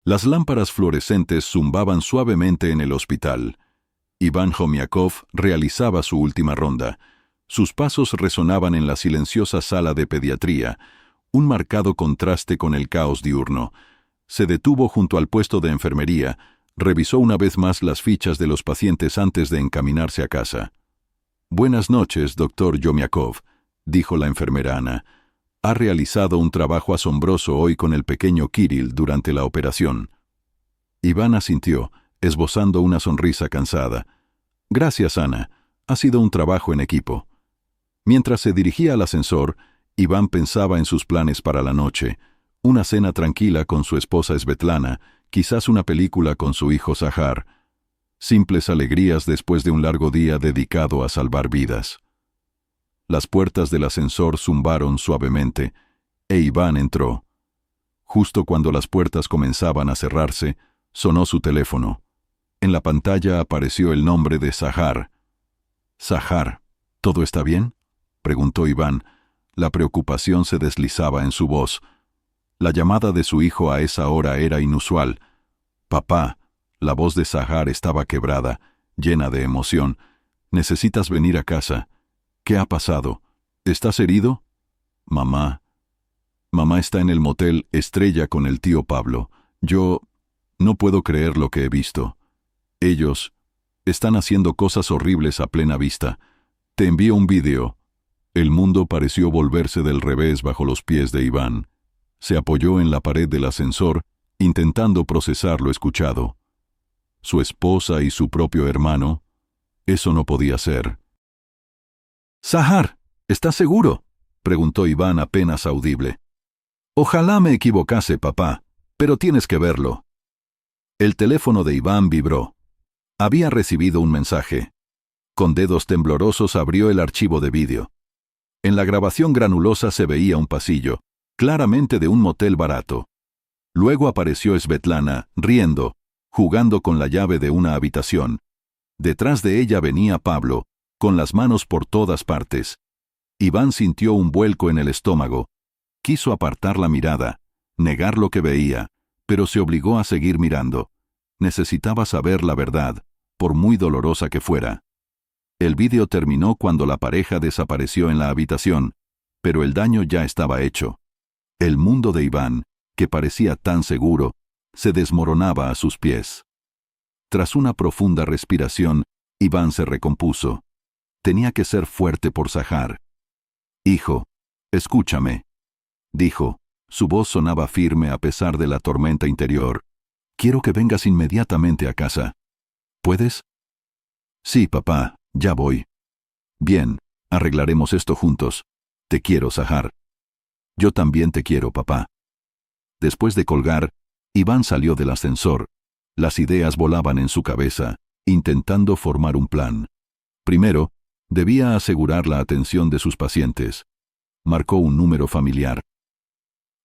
Las lámparas fluorescentes zumbaban suavemente en el hospital. Iván Jomiakov realizaba su última ronda. Sus pasos resonaban en la silenciosa sala de pediatría, un marcado contraste con el caos diurno. Se detuvo junto al puesto de enfermería, revisó una vez más las fichas de los pacientes antes de encaminarse a casa. «Buenas noches, doctor Jomiakov», dijo la enfermera Ana. «Ha realizado un trabajo asombroso hoy con el pequeño Kirill durante la operación». Iván asintió, esbozando una sonrisa cansada. «Gracias, Ana. Ha sido un trabajo en equipo». Mientras se dirigía al ascensor, Iván pensaba en sus planes para la noche. Una cena tranquila con su esposa Svetlana, quizás una película con su hijo Zahar. Simples alegrías después de un largo día dedicado a salvar vidas. Las puertas del ascensor zumbaron suavemente, e Iván entró. Justo cuando las puertas comenzaban a cerrarse, sonó su teléfono. En la pantalla apareció el nombre de Zahar. «Zahar, ¿todo está bien?», preguntó Iván. La preocupación se deslizaba en su voz. La llamada de su hijo a esa hora era inusual. «Papá», la voz de Zahar estaba quebrada, llena de emoción. «Necesitas venir a casa. ¿Qué ha pasado? ¿Estás herido?» «Mamá. Mamá está en el motel Estrella con el tío Pablo. Yo no puedo creer lo que he visto. Ellos están haciendo cosas horribles a plena vista. Te envío un vídeo». El mundo pareció volverse del revés bajo los pies de Iván. Se apoyó en la pared del ascensor, intentando procesar lo escuchado. Su esposa y su propio hermano. Eso no podía ser. «Zahar, ¿estás seguro?», preguntó Iván apenas audible. «Ojalá me equivocase, papá, pero tienes que verlo». El teléfono de Iván vibró. Había recibido un mensaje. Con dedos temblorosos abrió el archivo de vídeo. En la grabación granulosa se veía un pasillo, claramente de un motel barato. Luego apareció Svetlana, riendo, jugando con la llave de una habitación. Detrás de ella venía Pablo, con las manos por todas partes. Iván sintió un vuelco en el estómago. Quiso apartar la mirada, negar lo que veía, pero se obligó a seguir mirando. Necesitaba saber la verdad, por muy dolorosa que fuera. El vídeo terminó cuando la pareja desapareció en la habitación, pero el daño ya estaba hecho. El mundo de Iván, que parecía tan seguro, se desmoronaba a sus pies. Tras una profunda respiración, Iván se recompuso. Tenía que ser fuerte por Zahar. «Hijo, escúchame», dijo. Su voz sonaba firme a pesar de la tormenta interior. «Quiero que vengas inmediatamente a casa. ¿Puedes?» «Sí, papá, ya voy». «Bien, arreglaremos esto juntos. Te quiero, Zahar». «Yo también te quiero, papá». Después de colgar, Iván salió del ascensor. Las ideas volaban en su cabeza, intentando formar un plan. Primero, debía asegurar la atención de sus pacientes. Marcó un número familiar.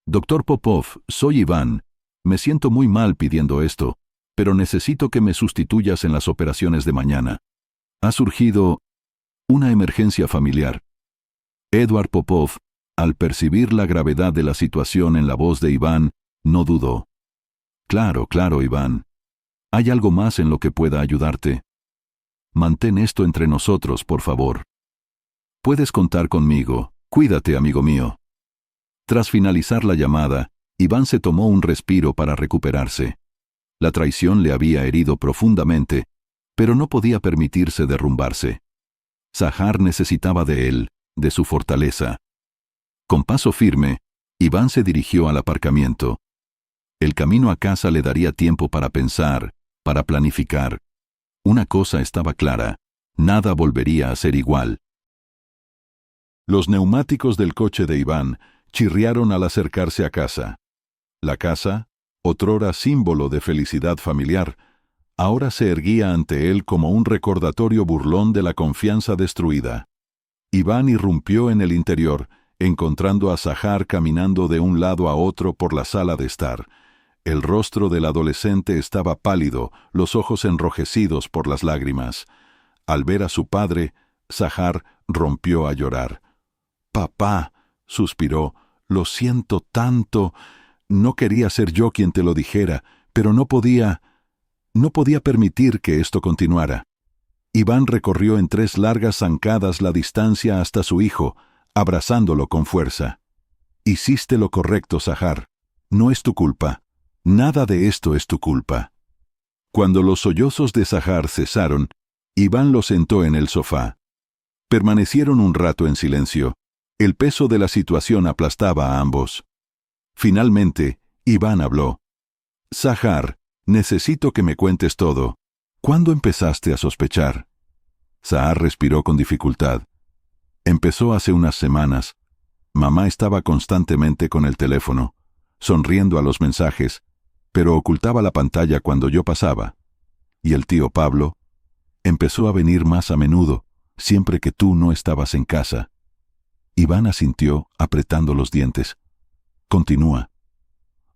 «Doctor Popov, soy Iván. Me siento muy mal pidiendo esto, pero necesito que me sustituyas en las operaciones de mañana. Ha surgido una emergencia familiar». Eduard Popov, al percibir la gravedad de la situación en la voz de Iván, no dudó. «Claro, claro, Iván. ¿Hay algo más en lo que pueda ayudarte? Mantén esto entre nosotros, por favor. Puedes contar conmigo. Cuídate, amigo mío». Tras finalizar la llamada, Iván se tomó un respiro para recuperarse. La traición le había herido profundamente, pero no podía permitirse derrumbarse. Zahar necesitaba de él, de su fortaleza. Con paso firme, Iván se dirigió al aparcamiento. El camino a casa le daría tiempo para pensar, para planificar. Una cosa estaba clara: nada volvería a ser igual. Los neumáticos del coche de Iván chirriaron al acercarse a casa. La casa, otrora símbolo de felicidad familiar, ahora se erguía ante él como un recordatorio burlón de la confianza destruida. Iván irrumpió en el interior, encontrando a Zahar caminando de un lado a otro por la sala de estar. El rostro del adolescente estaba pálido, los ojos enrojecidos por las lágrimas. Al ver a su padre, Zahar rompió a llorar. «Papá», suspiró, «lo siento tanto. No quería ser yo quien te lo dijera, Pero no podía permitir que esto continuara. Iván recorrió en 3 largas zancadas la distancia hasta su hijo, abrazándolo con fuerza. Hiciste lo correcto, Zahar. No es tu culpa. Nada de esto es tu culpa. Cuando los sollozos de Zahar cesaron, Iván lo sentó en el sofá. Permanecieron un rato en silencio. El peso de la situación aplastaba a ambos. Finalmente, Iván habló. Zahar, necesito que me cuentes todo. ¿Cuándo empezaste a sospechar? Zahar respiró con dificultad. Empezó hace unas semanas. Mamá estaba constantemente con el teléfono, sonriendo a los mensajes, pero ocultaba la pantalla cuando yo pasaba. Y el tío Pablo empezó a venir más a menudo, siempre que tú no estabas en casa. Iván asintió, apretando los dientes. Continúa.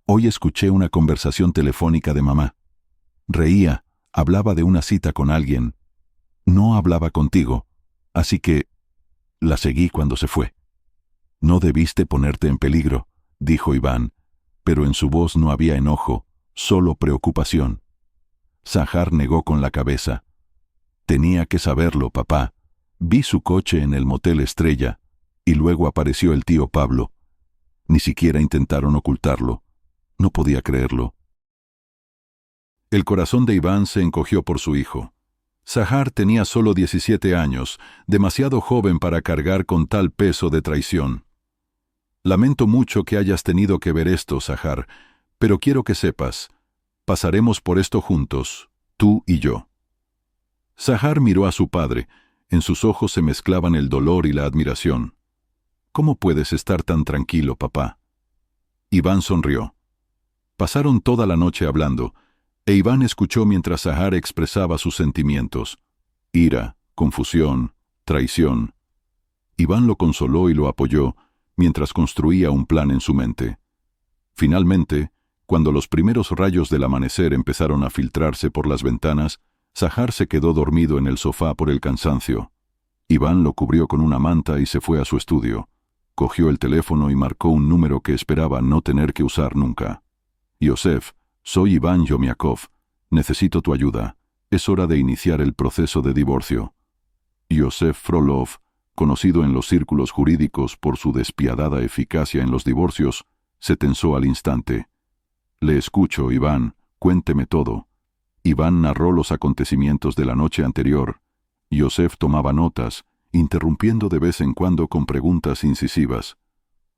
Hoy escuché una conversación telefónica de mamá. Reía, hablaba de una cita con alguien. No hablaba contigo, así que la seguí cuando se fue. No debiste ponerte en peligro, dijo Iván, pero en su voz no había enojo, solo preocupación. Zahar negó con la cabeza. Tenía que saberlo, papá. Vi su coche en el motel Estrella, y luego apareció el tío Pablo. Ni siquiera intentaron ocultarlo. No podía creerlo. El corazón de Iván se encogió por su hijo. Zahar tenía solo 17 años, demasiado joven para cargar con tal peso de traición. Lamento mucho que hayas tenido que ver esto, Zahar, pero quiero que sepas, pasaremos por esto juntos, tú y yo. Zahar miró a su padre. En sus ojos se mezclaban el dolor y la admiración. ¿Cómo puedes estar tan tranquilo, papá? Iván sonrió. Pasaron toda la noche hablando, e Iván escuchó mientras Zahar expresaba sus sentimientos. Ira, confusión, traición. Iván lo consoló y lo apoyó, mientras construía un plan en su mente. Finalmente, cuando los primeros rayos del amanecer empezaron a filtrarse por las ventanas, Zahar se quedó dormido en el sofá por el cansancio. Iván lo cubrió con una manta y se fue a su estudio. Cogió el teléfono y marcó un número que esperaba no tener que usar nunca. Yosef, soy Iván Yomiakov. Necesito tu ayuda. Es hora de iniciar el proceso de divorcio. Yosef Frolov, conocido en los círculos jurídicos por su despiadada eficacia en los divorcios, se tensó al instante. Le escucho, Iván. Cuénteme todo. Iván narró los acontecimientos de la noche anterior. Yosef tomaba notas, interrumpiendo de vez en cuando con preguntas incisivas.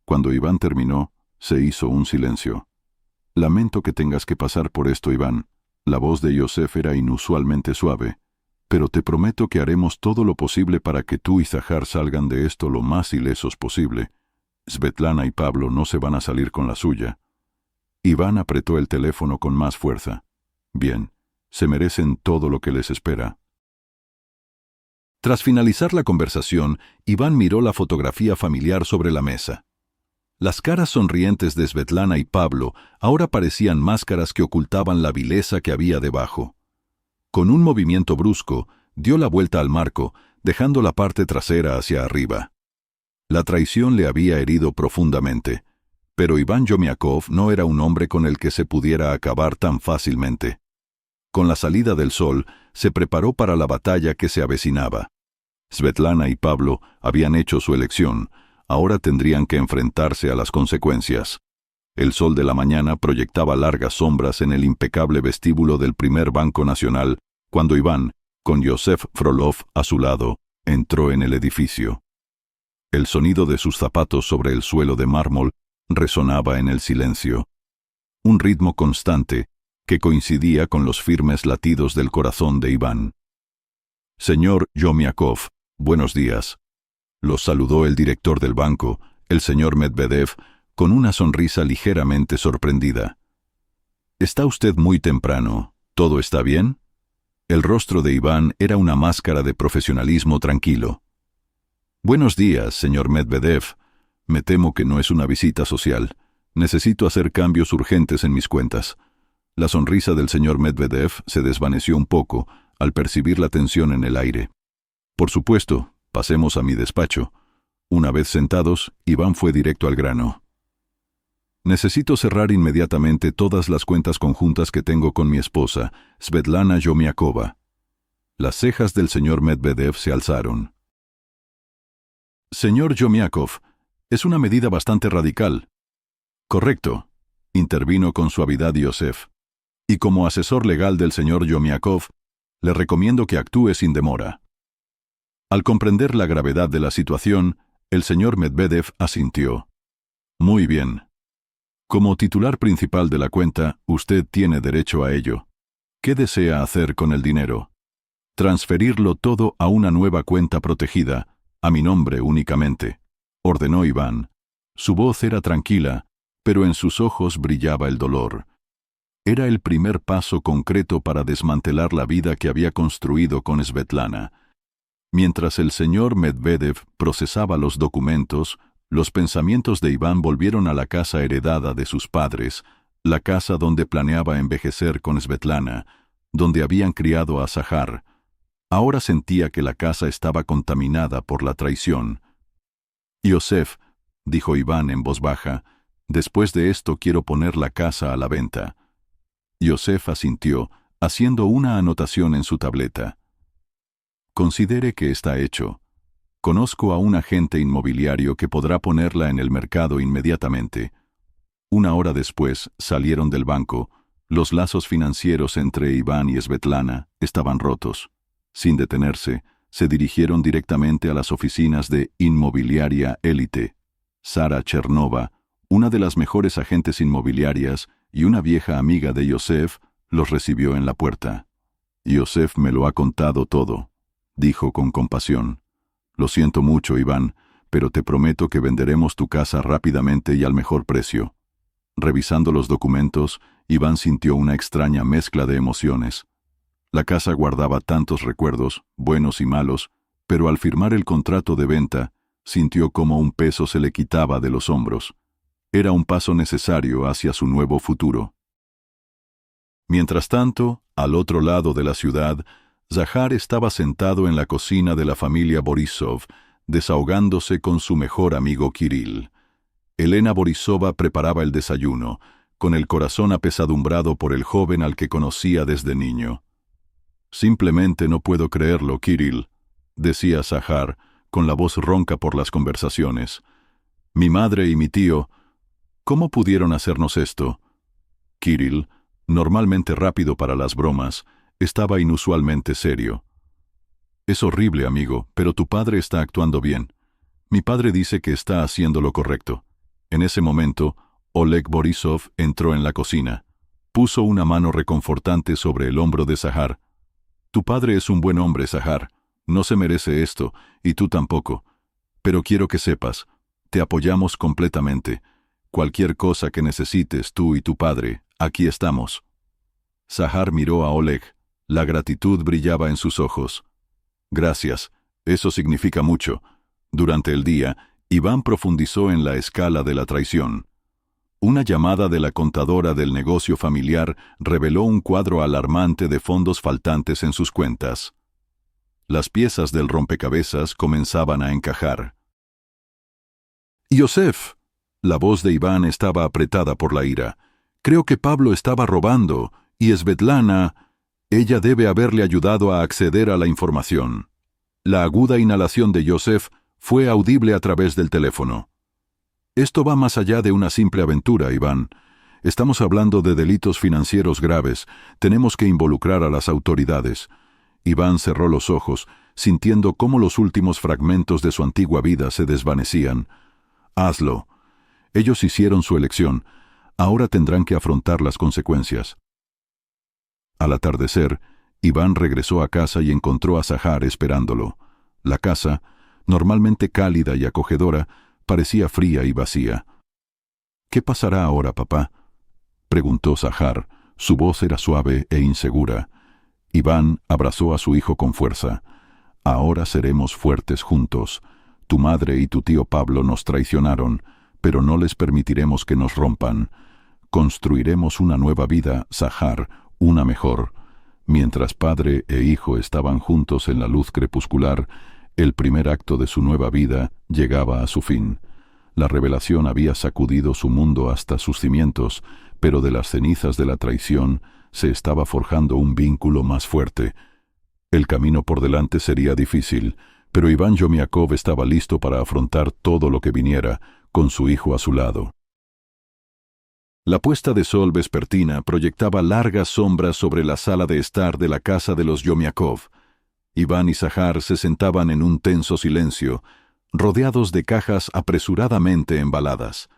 Cuando Iván terminó, se hizo un silencio. Lamento que tengas que pasar por esto, Iván. La voz de Yosef era inusualmente suave. Pero te prometo que haremos todo lo posible para que tú y Zahar salgan de esto lo más ilesos posible. Svetlana y Pablo no se van a salir con la suya. Iván apretó el teléfono con más fuerza. Bien, se merecen todo lo que les espera. Tras finalizar la conversación, Iván miró la fotografía familiar sobre la mesa. Las caras sonrientes de Svetlana y Pablo ahora parecían máscaras que ocultaban la vileza que había debajo. Con un movimiento brusco, dio la vuelta al marco, dejando la parte trasera hacia arriba. La traición le había herido profundamente, pero Iván Yomiakov no era un hombre con el que se pudiera acabar tan fácilmente. Con la salida del sol, se preparó para la batalla que se avecinaba. Svetlana y Pablo habían hecho su elección, ahora tendrían que enfrentarse a las consecuencias. El sol de la mañana proyectaba largas sombras en el impecable vestíbulo del primer Banco Nacional, cuando Iván, con Yosef Frolov a su lado, entró en el edificio. El sonido de sus zapatos sobre el suelo de mármol resonaba en el silencio. Un ritmo constante que coincidía con los firmes latidos del corazón de Iván. Señor Yomiakov, buenos días. Los saludó el director del banco, el señor Medvedev, con una sonrisa ligeramente sorprendida. «Está usted muy temprano. ¿Todo está bien?» El rostro de Iván era una máscara de profesionalismo tranquilo. «Buenos días, señor Medvedev. Me temo que no es una visita social. Necesito hacer cambios urgentes en mis cuentas». La sonrisa del señor Medvedev se desvaneció un poco al percibir la tensión en el aire. «Por supuesto, pasemos a mi despacho». Una vez sentados, Iván fue directo al grano. Necesito cerrar inmediatamente todas las cuentas conjuntas que tengo con mi esposa, Svetlana Yomiakova. Las cejas del señor Medvedev se alzaron. Señor Yomiakov, es una medida bastante radical. Correcto, intervino con suavidad Yosef. Y como asesor legal del señor Yomiakov, le recomiendo que actúe sin demora. Al comprender la gravedad de la situación, el señor Medvedev asintió. Muy bien. Como titular principal de la cuenta, usted tiene derecho a ello. ¿Qué desea hacer con el dinero? Transferirlo todo a una nueva cuenta protegida, a mi nombre únicamente, ordenó Iván. Su voz era tranquila, pero en sus ojos brillaba el dolor. Era el primer paso concreto para desmantelar la vida que había construido con Svetlana. Mientras el señor Medvedev procesaba los documentos, los pensamientos de Iván volvieron a la casa heredada de sus padres, la casa donde planeaba envejecer con Svetlana, donde habían criado a Zahar. Ahora sentía que la casa estaba contaminada por la traición. Yosef, dijo Iván en voz baja, después de esto quiero poner la casa a la venta. Yosef asintió, haciendo una anotación en su tableta. Considere que está hecho. Conozco a un agente inmobiliario que podrá ponerla en el mercado inmediatamente. Una hora después salieron del banco. Los lazos financieros entre Iván y Svetlana estaban rotos. Sin detenerse, se dirigieron directamente a las oficinas de Inmobiliaria Élite. Sara Chernova, una de las mejores agentes inmobiliarias y una vieja amiga de Yosef, los recibió en la puerta. Yosef me lo ha contado todo, dijo con compasión. Lo siento mucho, Iván, pero te prometo que venderemos tu casa rápidamente y al mejor precio. Revisando los documentos, Iván sintió una extraña mezcla de emociones. La casa guardaba tantos recuerdos, buenos y malos, pero al firmar el contrato de venta, sintió como un peso se le quitaba de los hombros. Era un paso necesario hacia su nuevo futuro. Mientras tanto, al otro lado de la ciudad, Zahar estaba sentado en la cocina de la familia Borisov, desahogándose con su mejor amigo Kirill. Elena Borisova preparaba el desayuno, con el corazón apesadumbrado por el joven al que conocía desde niño. Simplemente no puedo creerlo, Kirill, decía Zahar, con la voz ronca por las conversaciones. Mi madre y mi tío, ¿cómo pudieron hacernos esto? Kirill, normalmente rápido para las bromas, estaba inusualmente serio. Es horrible, amigo, pero tu padre está actuando bien. Mi padre dice que está haciendo lo correcto. En ese momento, Oleg Borisov entró en la cocina. Puso una mano reconfortante sobre el hombro de Zahar. Tu padre es un buen hombre, Zahar. No se merece esto, y tú tampoco. Pero quiero que sepas, te apoyamos completamente. Cualquier cosa que necesites tú y tu padre, aquí estamos. Zahar miró a Oleg. La gratitud brillaba en sus ojos. Gracias, eso significa mucho. Durante el día, Iván profundizó en la escala de la traición. Una llamada de la contadora del negocio familiar reveló un cuadro alarmante de fondos faltantes en sus cuentas. Las piezas del rompecabezas comenzaban a encajar. Yosef, la voz de Iván estaba apretada por la ira. Creo que Pablo estaba robando, y Svetlana... Ella debe haberle ayudado a acceder a la información. La aguda inhalación de Yosef fue audible a través del teléfono. Esto va más allá de una simple aventura, Iván. Estamos hablando de delitos financieros graves. Tenemos que involucrar a las autoridades. Iván cerró los ojos, sintiendo cómo los últimos fragmentos de su antigua vida se desvanecían. Hazlo. Ellos hicieron su elección. Ahora tendrán que afrontar las consecuencias. Al atardecer, Iván regresó a casa y encontró a Zahar esperándolo. La casa, normalmente cálida y acogedora, parecía fría y vacía. ¿Qué pasará ahora, papá?, preguntó Zahar. Su voz era suave e insegura. Iván abrazó a su hijo con fuerza. Ahora seremos fuertes juntos. Tu madre y tu tío Pablo nos traicionaron, pero no les permitiremos que nos rompan. Construiremos una nueva vida, Zahar, una mejor. Mientras padre e hijo estaban juntos en la luz crepuscular, el primer acto de su nueva vida llegaba a su fin. La revelación había sacudido su mundo hasta sus cimientos, pero de las cenizas de la traición se estaba forjando un vínculo más fuerte. El camino por delante sería difícil, pero Iván Yomiakov estaba listo para afrontar todo lo que viniera, con su hijo a su lado. La puesta de sol vespertina proyectaba largas sombras sobre la sala de estar de la casa de los Yomiakov. Iván y Zahar se sentaban en un tenso silencio, rodeados de cajas apresuradamente embaladas.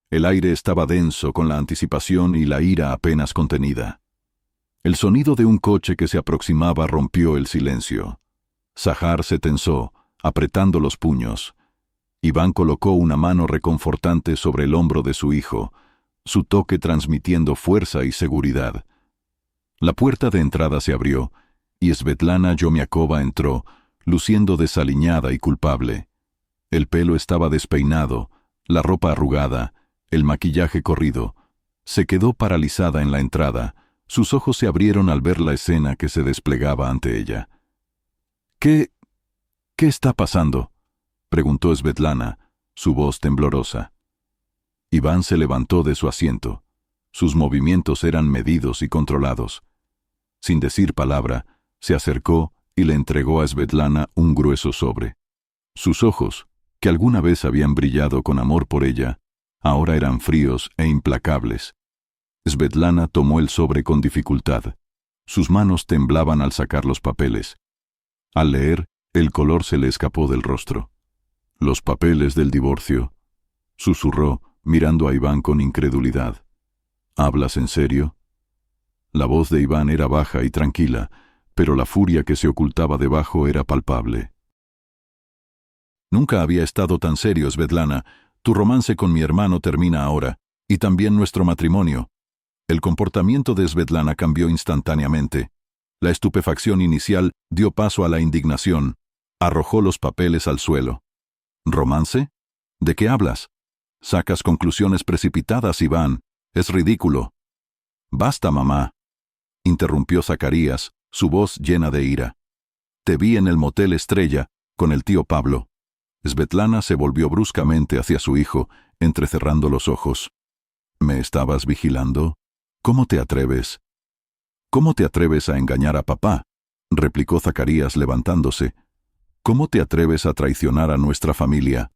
El aire estaba denso con la anticipación y la ira apenas contenida. El sonido de un coche que se aproximaba rompió el silencio. Zahar se tensó, apretando los puños. Iván colocó una mano reconfortante sobre el hombro de su hijo, su toque transmitiendo fuerza y seguridad. La puerta de entrada se abrió, y Svetlana Yomiakova entró, luciendo desaliñada y culpable. El pelo estaba despeinado, la ropa arrugada, el maquillaje corrido. Se quedó paralizada en la entrada. Sus ojos se abrieron al ver la escena que se desplegaba ante ella. ¿Qué está pasando?», preguntó Svetlana, su voz temblorosa. Iván se levantó de su asiento. Sus movimientos eran medidos y controlados. Sin decir palabra, se acercó y le entregó a Svetlana un grueso sobre. Sus ojos, que alguna vez habían brillado con amor por ella, ahora eran fríos e implacables. Svetlana tomó el sobre con dificultad. Sus manos temblaban al sacar los papeles. Al leer, el color se le escapó del rostro. «Los papeles del divorcio», susurró, mirando a Iván con incredulidad. «¿Hablas en serio?». La voz de Iván era baja y tranquila, pero la furia que se ocultaba debajo era palpable. «Nunca había estado tan serio, Svetlana. Tu romance con mi hermano termina ahora, y también nuestro matrimonio». El comportamiento de Svetlana cambió instantáneamente. La estupefacción inicial dio paso a la indignación. Arrojó los papeles al suelo. «¿Romance? ¿De qué hablas? Sacas conclusiones precipitadas, Iván. Es ridículo». «Basta, mamá», interrumpió Zacarías, su voz llena de ira. «Te vi en el motel Estrella, con el tío Pablo». Svetlana se volvió bruscamente hacia su hijo, entrecerrando los ojos. «¿Me estabas vigilando? ¿Cómo te atreves?» «¿Cómo te atreves a engañar a papá?», replicó Zacarías levantándose. «¿Cómo te atreves a traicionar a nuestra familia?».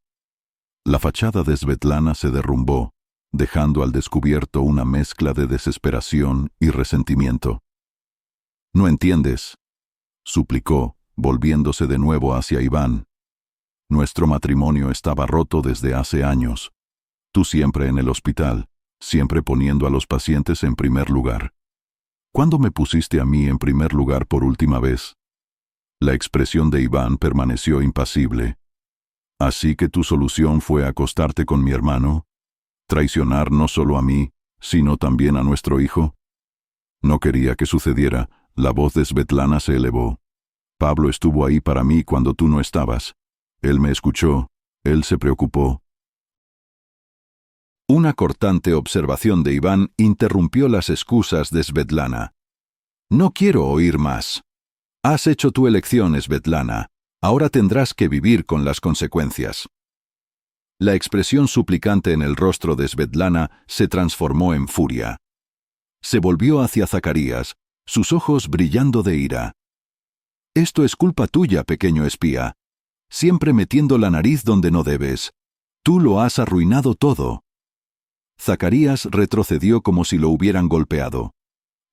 La fachada de Svetlana se derrumbó, dejando al descubierto una mezcla de desesperación y resentimiento. «No entiendes», suplicó, volviéndose de nuevo hacia Iván. «Nuestro matrimonio estaba roto desde hace años. Tú siempre en el hospital, siempre poniendo a los pacientes en primer lugar. ¿Cuándo me pusiste a mí en primer lugar por última vez?». La expresión de Iván permaneció impasible. «¿Así que tu solución fue acostarte con mi hermano? ¿Traicionar no solo a mí, sino también a nuestro hijo?». «No quería que sucediera». La voz de Svetlana se elevó. «Pablo estuvo ahí para mí cuando tú no estabas. Él me escuchó, él se preocupó». Una cortante observación de Iván interrumpió las excusas de Svetlana. «No quiero oír más. Has hecho tu elección, Svetlana. Ahora tendrás que vivir con las consecuencias». La expresión suplicante en el rostro de Svetlana se transformó en furia. Se volvió hacia Zacarías, sus ojos brillando de ira. «Esto es culpa tuya, pequeño espía. Siempre metiendo la nariz donde no debes. Tú lo has arruinado todo». Zacarías retrocedió como si lo hubieran golpeado.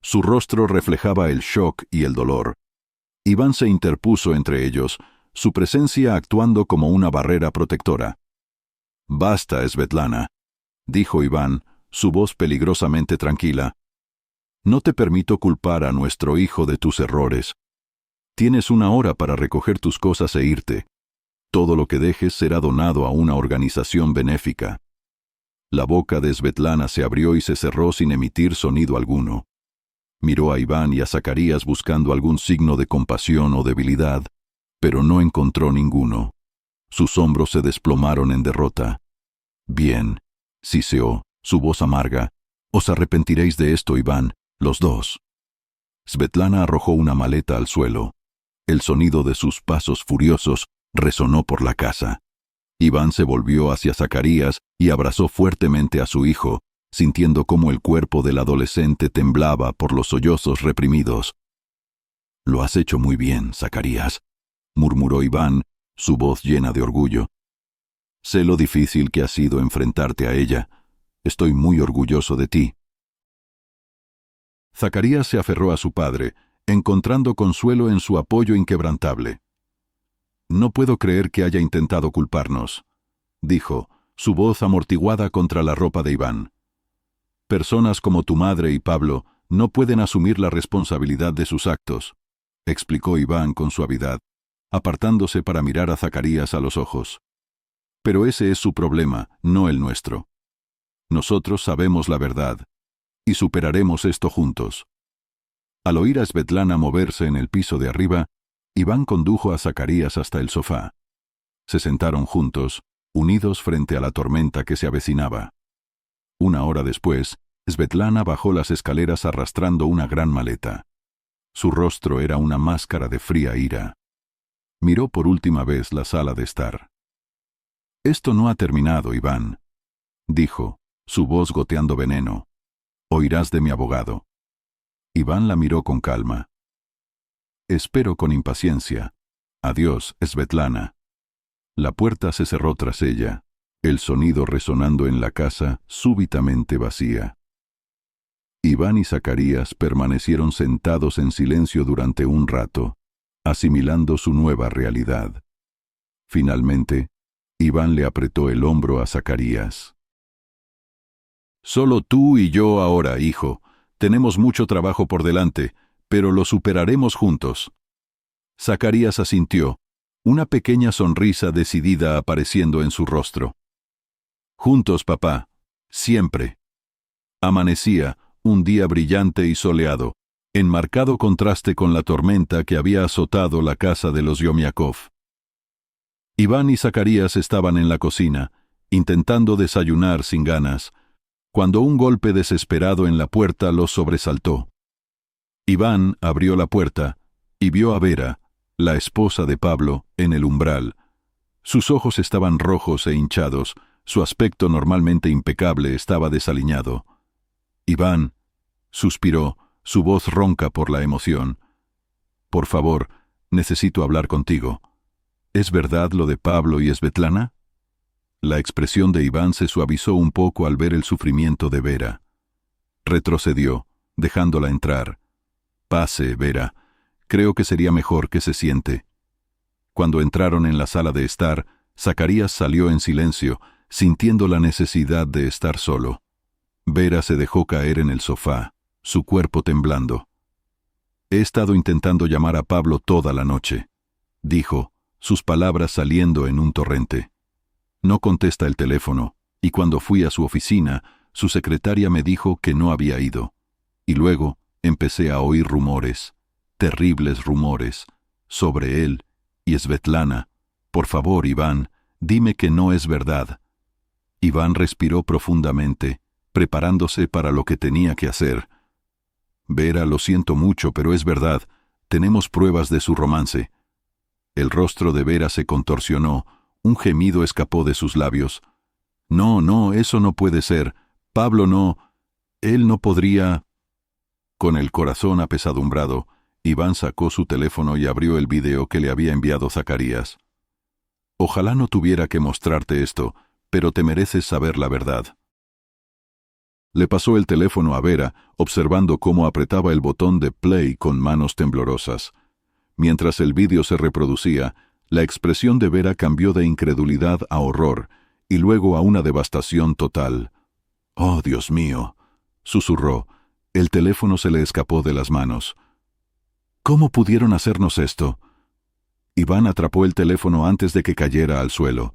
Su rostro reflejaba el shock y el dolor. Iván se interpuso entre ellos, su presencia actuando como una barrera protectora. «Basta, Svetlana», dijo Iván, su voz peligrosamente tranquila. «No te permito culpar a nuestro hijo de tus errores. Tienes una hora para recoger tus cosas e irte. Todo lo que dejes será donado a una organización benéfica». La boca de Svetlana se abrió y se cerró sin emitir sonido alguno. Miró a Iván y a Zacarías buscando algún signo de compasión o debilidad, pero no encontró ninguno. Sus hombros se desplomaron en derrota. «Bien», siseó, su voz amarga. «Os arrepentiréis de esto, Iván, los dos». Svetlana arrojó una maleta al suelo. El sonido de sus pasos furiosos resonó por la casa. Iván se volvió hacia Zacarías y abrazó fuertemente a su hijo, sintiendo cómo el cuerpo del adolescente temblaba por los sollozos reprimidos. «Lo has hecho muy bien, Zacarías», murmuró Iván, su voz llena de orgullo. «Sé lo difícil que ha sido enfrentarte a ella. Estoy muy orgulloso de ti». Zacarías se aferró a su padre, encontrando consuelo en su apoyo inquebrantable. «No puedo creer que haya intentado culparnos», dijo, su voz amortiguada contra la ropa de Iván. «Personas como tu madre y Pablo no pueden asumir la responsabilidad de sus actos», explicó Iván con suavidad, apartándose para mirar a Zacarías a los ojos. «Pero ese es su problema, no el nuestro. Nosotros sabemos la verdad, y superaremos esto juntos». Al oír a Svetlana moverse en el piso de arriba, Iván condujo a Zacarías hasta el sofá. Se sentaron juntos, unidos frente a la tormenta que se avecinaba. Una hora después, Svetlana bajó las escaleras arrastrando una gran maleta. Su rostro era una máscara de fría ira. Miró por última vez la sala de estar. «Esto no ha terminado, Iván», dijo, su voz goteando veneno. «Oirás de mi abogado». Iván la miró con calma. «Espero con impaciencia. Adiós, Svetlana». La puerta se cerró tras ella, el sonido resonando en la casa súbitamente vacía. Iván y Zacarías permanecieron sentados en silencio durante un rato, asimilando su nueva realidad. Finalmente, Iván le apretó el hombro a Zacarías. «Solo tú y yo ahora, hijo. Tenemos mucho trabajo por delante, pero lo superaremos juntos». Zacarías asintió, una pequeña sonrisa decidida apareciendo en su rostro. «Juntos, papá. Siempre». Amanecía, un día brillante y soleado, en marcado contraste con la tormenta que había azotado la casa de los Yomiakov. Iván y Zacarías estaban en la cocina, intentando desayunar sin ganas, cuando un golpe desesperado en la puerta los sobresaltó. Iván abrió la puerta y vio a Vera, la esposa de Pablo, en el umbral. Sus ojos estaban rojos e hinchados, su aspecto normalmente impecable estaba desaliñado. «Iván», suspiró, su voz ronca por la emoción. «Por favor, necesito hablar contigo. ¿Es verdad lo de Pablo y Svetlana?» La expresión de Iván se suavizó un poco al ver el sufrimiento de Vera. Retrocedió, dejándola entrar. «Pase, Vera. Creo que sería mejor que se siente». Cuando entraron en la sala de estar, Zacarías salió en silencio, sintiendo la necesidad de estar solo. Vera se dejó caer en el sofá, su cuerpo temblando. «He estado intentando llamar a Pablo toda la noche», dijo, sus palabras saliendo en un torrente. «No contesta el teléfono, y cuando fui a su oficina, su secretaria me dijo que no había ido. Y luego empecé a oír rumores, terribles rumores, sobre él y Svetlana. Por favor, Iván, dime que no es verdad». Iván respiró profundamente, preparándose para lo que tenía que hacer. «Vera, lo siento mucho, pero es verdad. Tenemos pruebas de su romance». El rostro de Vera se contorsionó, un gemido escapó de sus labios. «No, no, eso no puede ser. Pablo no. Él no podría». Con el corazón apesadumbrado, Iván sacó su teléfono y abrió el video que le había enviado Zacarías. «Ojalá no tuviera que mostrarte esto, pero te mereces saber la verdad». Le pasó el teléfono a Vera, observando cómo apretaba el botón de play con manos temblorosas. Mientras el vídeo se reproducía, la expresión de Vera cambió de incredulidad a horror, y luego a una devastación total. «Oh, Dios mío», susurró. El teléfono se le escapó de las manos. «¿Cómo pudieron hacernos esto?» Iván atrapó el teléfono antes de que cayera al suelo.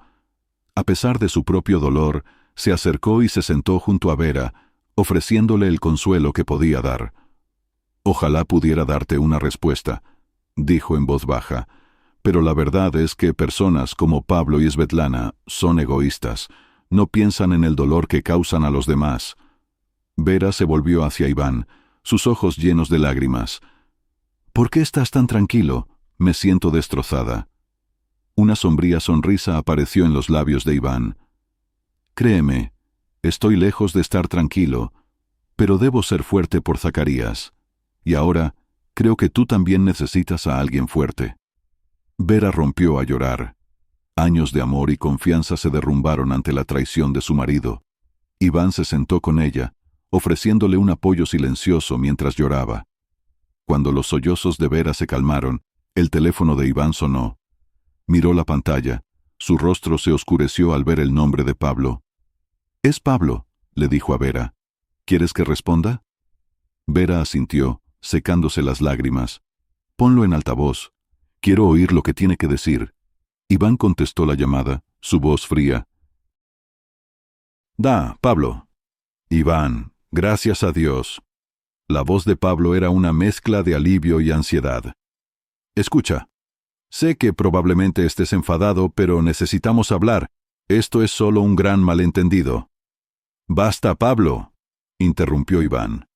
A pesar de su propio dolor, se acercó y se sentó junto a Vera, ofreciéndole el consuelo que podía dar. «Ojalá pudiera darte una respuesta», dijo en voz baja, «pero la verdad es que personas como Pablo y Svetlana son egoístas, no piensan en el dolor que causan a los demás». Vera se volvió hacia Iván, sus ojos llenos de lágrimas. «¿Por qué estás tan tranquilo? Me siento destrozada». Una sombría sonrisa apareció en los labios de Iván. Créeme, estoy lejos de estar tranquilo, pero debo ser fuerte por Zacarías. Y ahora, creo que tú también necesitas a alguien fuerte. Vera rompió a llorar. Años de amor y confianza se derrumbaron ante la traición de su marido. Iván se sentó con ella, ofreciéndole un apoyo silencioso mientras lloraba. Cuando los sollozos de Vera se calmaron, el teléfono de Iván sonó. Miró la pantalla. Su rostro se oscureció al ver el nombre de Pablo. «Es Pablo», le dijo a Vera. «¿Quieres que responda?» Vera asintió, secándose las lágrimas. «Ponlo en altavoz. Quiero oír lo que tiene que decir». Iván contestó la llamada, su voz fría. «Da, Pablo». «Iván, gracias a Dios». La voz de Pablo era una mezcla de alivio y ansiedad. «Escucha. Sé que probablemente estés enfadado, pero necesitamos hablar. Esto es solo un gran malentendido». «Basta, Pablo», interrumpió Iván.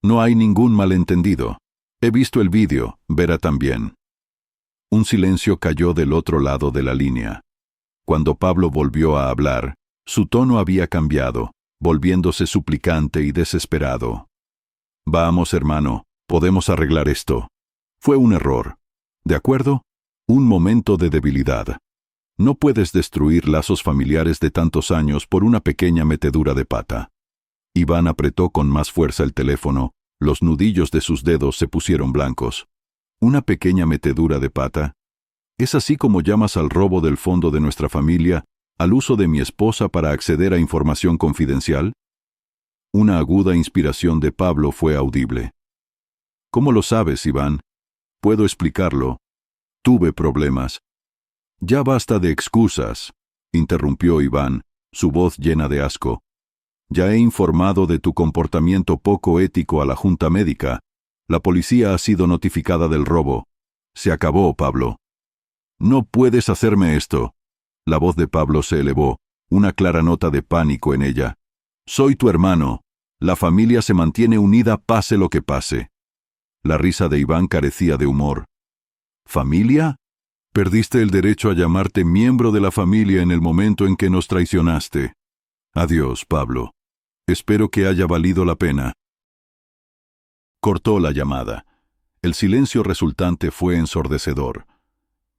«No hay ningún malentendido. He visto el vídeo, Vera también». Un silencio cayó del otro lado de la línea. Cuando Pablo volvió a hablar, su tono había cambiado, volviéndose suplicante y desesperado. «Vamos, hermano, podemos arreglar esto. Fue un error. ¿De acuerdo? Un momento de debilidad. No puedes destruir lazos familiares de tantos años por una pequeña metedura de pata». Iván apretó con más fuerza el teléfono, los nudillos de sus dedos se pusieron blancos. ¿Una pequeña metedura de pata? ¿Es así como llamas al robo del fondo de nuestra familia, al uso de mi esposa para acceder a información confidencial? Una aguda inspiración de Pablo fue audible. «¿Cómo lo sabes, Iván?» «Puedo explicarlo. Tuve problemas». «Ya basta de excusas», interrumpió Iván, su voz llena de asco. «Ya he informado de tu comportamiento poco ético a la junta médica. La policía ha sido notificada del robo. Se acabó, Pablo». «No puedes hacerme esto». La voz de Pablo se elevó, una clara nota de pánico en ella. «Soy tu hermano. La familia se mantiene unida pase lo que pase». La risa de Iván carecía de humor. «¿Familia? Perdiste el derecho a llamarte miembro de la familia en el momento en que nos traicionaste. Adiós, Pablo. Espero que haya valido la pena». Cortó la llamada. El silencio resultante fue ensordecedor.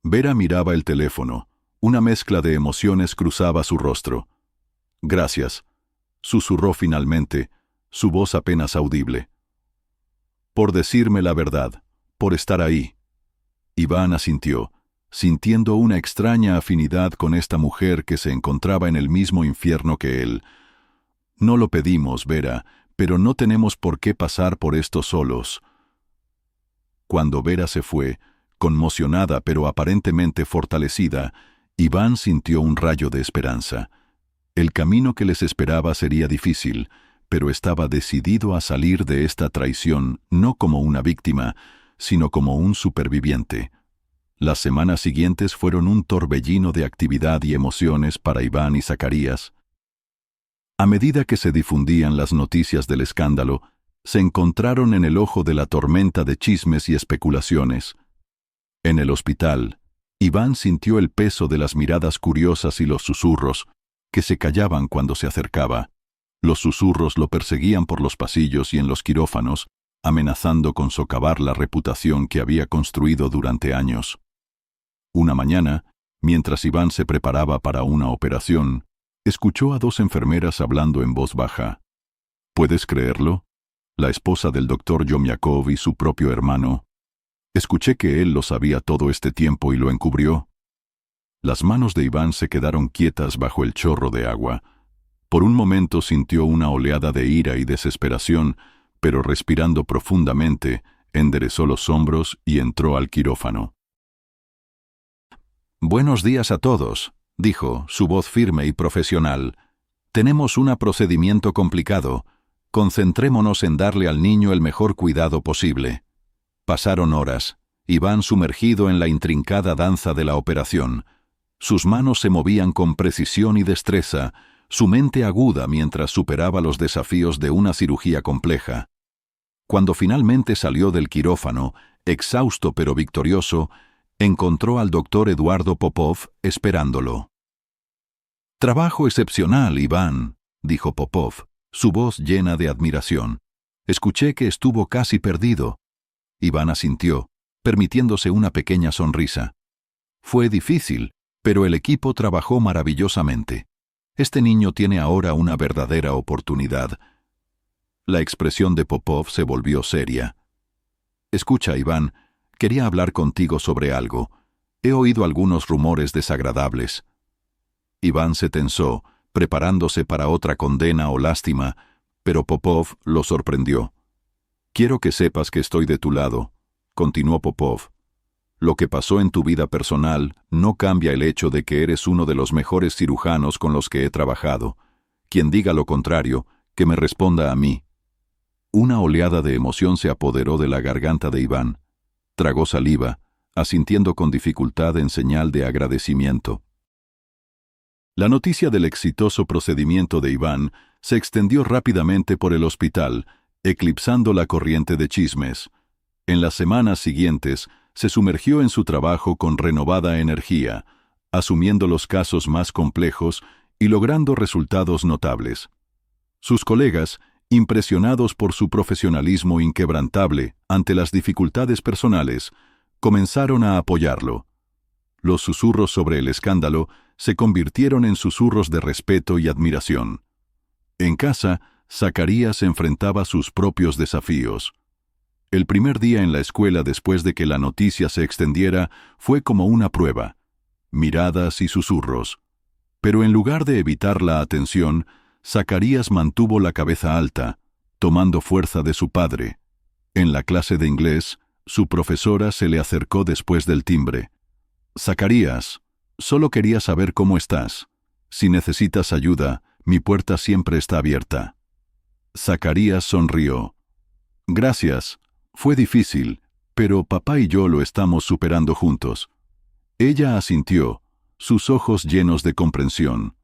Vera miraba el teléfono. Una mezcla de emociones cruzaba su rostro. «Gracias», susurró finalmente, su voz apenas audible. «Por decirme la verdad, por estar ahí». Iván asintió, sintiendo una extraña afinidad con esta mujer que se encontraba en el mismo infierno que él. «No lo pedimos, Vera, pero no tenemos por qué pasar por esto solos». Cuando Vera se fue, conmocionada pero aparentemente fortalecida, Iván sintió un rayo de esperanza. El camino que les esperaba sería difícil, pero estaba decidido a salir de esta traición no como una víctima, sino como un superviviente. Las semanas siguientes fueron un torbellino de actividad y emociones para Iván y Zacarías. A medida que se difundían las noticias del escándalo, se encontraron en el ojo de la tormenta de chismes y especulaciones. En el hospital, Iván sintió el peso de las miradas curiosas y los susurros, que se callaban cuando se acercaba. Los susurros lo perseguían por los pasillos y en los quirófanos, amenazando con socavar la reputación que había construido durante años. Una mañana, mientras Iván se preparaba para una operación, escuchó a dos enfermeras hablando en voz baja. ¿Puedes creerlo? La esposa del doctor Yomiakov y su propio hermano. Escuché que él lo sabía todo este tiempo y lo encubrió. Las manos de Iván se quedaron quietas bajo el chorro de agua. Por un momento sintió una oleada de ira y desesperación, pero respirando profundamente, enderezó los hombros y entró al quirófano. «Buenos días a todos», dijo, su voz firme y profesional. «Tenemos un procedimiento complicado. Concentrémonos en darle al niño el mejor cuidado posible». Pasaron horas, Iván sumergido en la intrincada danza de la operación. Sus manos se movían con precisión y destreza, su mente aguda mientras superaba los desafíos de una cirugía compleja. Cuando finalmente salió del quirófano, exhausto pero victorioso, Encontró al doctor Eduardo Popov esperándolo. «Trabajo excepcional, Iván», dijo Popov, su voz llena de admiración. «Escuché que estuvo casi perdido». Iván asintió, permitiéndose una pequeña sonrisa. «Fue difícil, pero el equipo trabajó maravillosamente. Este niño tiene ahora una verdadera oportunidad». La expresión de Popov se volvió seria. «Escucha, Iván, quería hablar contigo sobre algo. He oído algunos rumores desagradables». Iván se tensó, preparándose para otra condena o lástima, pero Popov lo sorprendió. «Quiero que sepas que estoy de tu lado», continuó Popov. «Lo que pasó en tu vida personal no cambia el hecho de que eres uno de los mejores cirujanos con los que he trabajado. Quien diga lo contrario, que me responda a mí». Una oleada de emoción se apoderó de la garganta de Iván. Tragó saliva, asintiendo con dificultad en señal de agradecimiento. La noticia del exitoso procedimiento de Iván se extendió rápidamente por el hospital, eclipsando la corriente de chismes. En las semanas siguientes, se sumergió en su trabajo con renovada energía, asumiendo los casos más complejos y logrando resultados notables. Sus colegas, impresionados por su profesionalismo inquebrantable ante las dificultades personales, comenzaron a apoyarlo. Los susurros sobre el escándalo se convirtieron en susurros de respeto y admiración. En casa, Zacarías enfrentaba sus propios desafíos. El primer día en la escuela después de que la noticia se extendiera fue como una prueba. Miradas y susurros. Pero en lugar de evitar la atención, Zacarías mantuvo la cabeza alta, tomando fuerza de su padre. En la clase de inglés, su profesora se le acercó después del timbre. «Zacarías, solo quería saber cómo estás. Si necesitas ayuda, mi puerta siempre está abierta». Zacarías sonrió. «Gracias. Fue difícil, pero papá y yo lo estamos superando juntos». Ella asintió, sus ojos llenos de comprensión.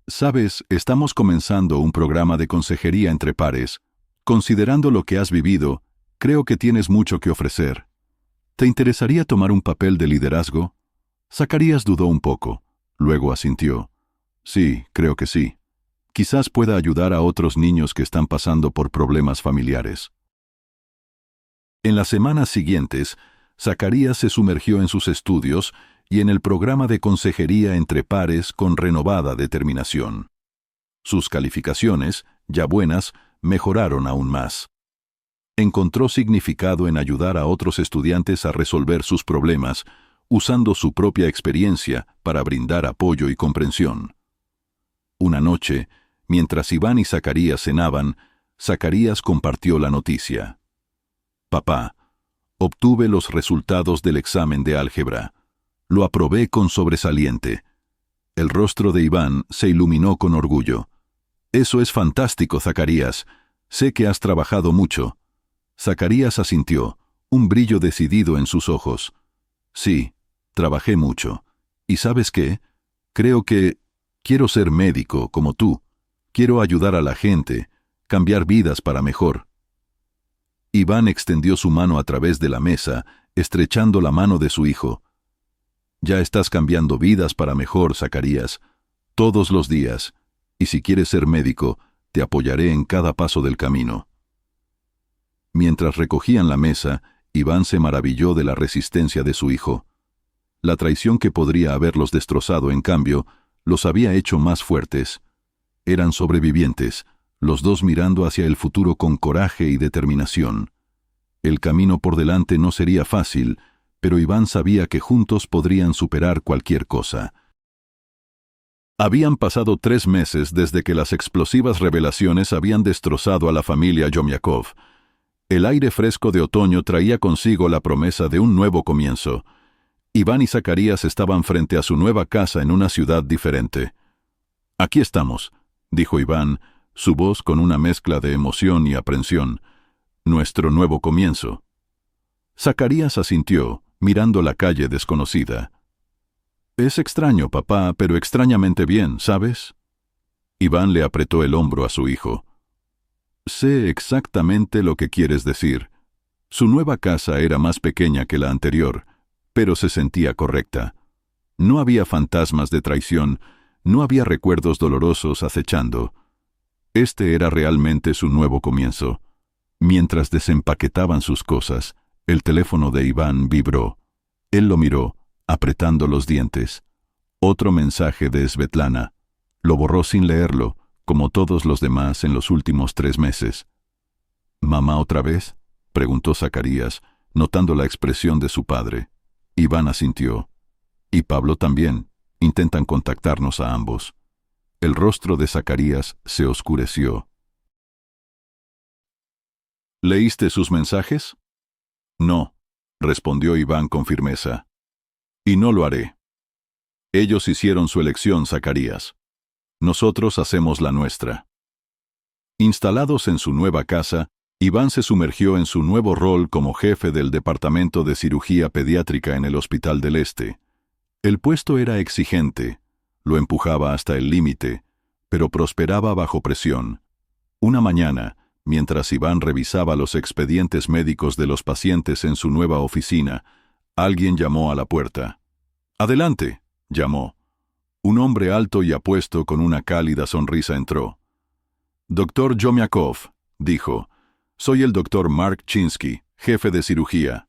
«Sabes, estamos comenzando un programa de consejería entre pares. Considerando lo que has vivido, creo que tienes mucho que ofrecer. ¿Te interesaría tomar un papel de liderazgo?» Zacarías dudó un poco, luego asintió. «Sí, creo que sí. Quizás pueda ayudar a otros niños que están pasando por problemas familiares». En las semanas siguientes, Zacarías se sumergió en sus estudios y en el programa de consejería entre pares con renovada determinación. Sus calificaciones, ya buenas, mejoraron aún más. Encontró significado en ayudar a otros estudiantes a resolver sus problemas, usando su propia experiencia para brindar apoyo y comprensión. Una noche, mientras Iván y Zacarías cenaban, Zacarías compartió la noticia. «Papá, obtuve los resultados del examen de álgebra. Lo aprobé con sobresaliente». El rostro de Iván se iluminó con orgullo. «Eso es fantástico, Zacarías. Sé que has trabajado mucho». Zacarías asintió, un brillo decidido en sus ojos. «Sí, trabajé mucho. ¿Y sabes qué? Creo que quiero ser médico como tú. Quiero ayudar a la gente, cambiar vidas para mejor». Iván extendió su mano a través de la mesa, estrechando la mano de su hijo. «Ya estás cambiando vidas para mejor, Zacarías. Todos los días. Y si quieres ser médico, te apoyaré en cada paso del camino». Mientras recogían la mesa, Iván se maravilló de la resistencia de su hijo. La traición que podría haberlos destrozado, en cambio, los había hecho más fuertes. Eran sobrevivientes, los dos mirando hacia el futuro con coraje y determinación. El camino por delante no sería fácil, pero Iván sabía que juntos podrían superar cualquier cosa. Habían pasado 3 meses desde que las explosivas revelaciones habían destrozado a la familia Yomiakov. El aire fresco de otoño traía consigo la promesa de un nuevo comienzo. Iván y Zacarías estaban frente a su nueva casa en una ciudad diferente. «Aquí estamos», dijo Iván, su voz con una mezcla de emoción y aprensión. «Nuestro nuevo comienzo». Zacarías asintió, mirando la calle desconocida. «Es extraño, papá, pero extrañamente bien, ¿sabes?» Iván le apretó el hombro a su hijo. «Sé exactamente lo que quieres decir. Su nueva casa era más pequeña que la anterior, pero se sentía correcta. No había fantasmas de traición, no había recuerdos dolorosos acechando. Este era realmente su nuevo comienzo. Mientras desempaquetaban sus cosas, el teléfono de Iván vibró. Él lo miró, apretando los dientes. Otro mensaje de Svetlana. Lo borró sin leerlo, como todos los demás en los últimos 3 meses. ¿Mamá otra vez?, preguntó Zacarías, notando la expresión de su padre. Iván asintió. Y Pablo también. Intentan contactarnos a ambos. El rostro de Zacarías se oscureció. ¿Leíste sus mensajes? No, respondió Iván con firmeza. Y no lo haré. Ellos hicieron su elección, Zacarías. Nosotros hacemos la nuestra. Instalados en su nueva casa, Iván se sumergió en su nuevo rol como jefe del Departamento de Cirugía Pediátrica en el Hospital del Este. El puesto era exigente, lo empujaba hasta el límite, pero prosperaba bajo presión. Una mañana, mientras Iván revisaba los expedientes médicos de los pacientes en su nueva oficina, alguien llamó a la puerta. «Adelante», llamó. Un hombre alto y apuesto con una cálida sonrisa entró. «Doctor Yomiakov», dijo. «Soy el doctor Mark Chinsky, jefe de cirugía».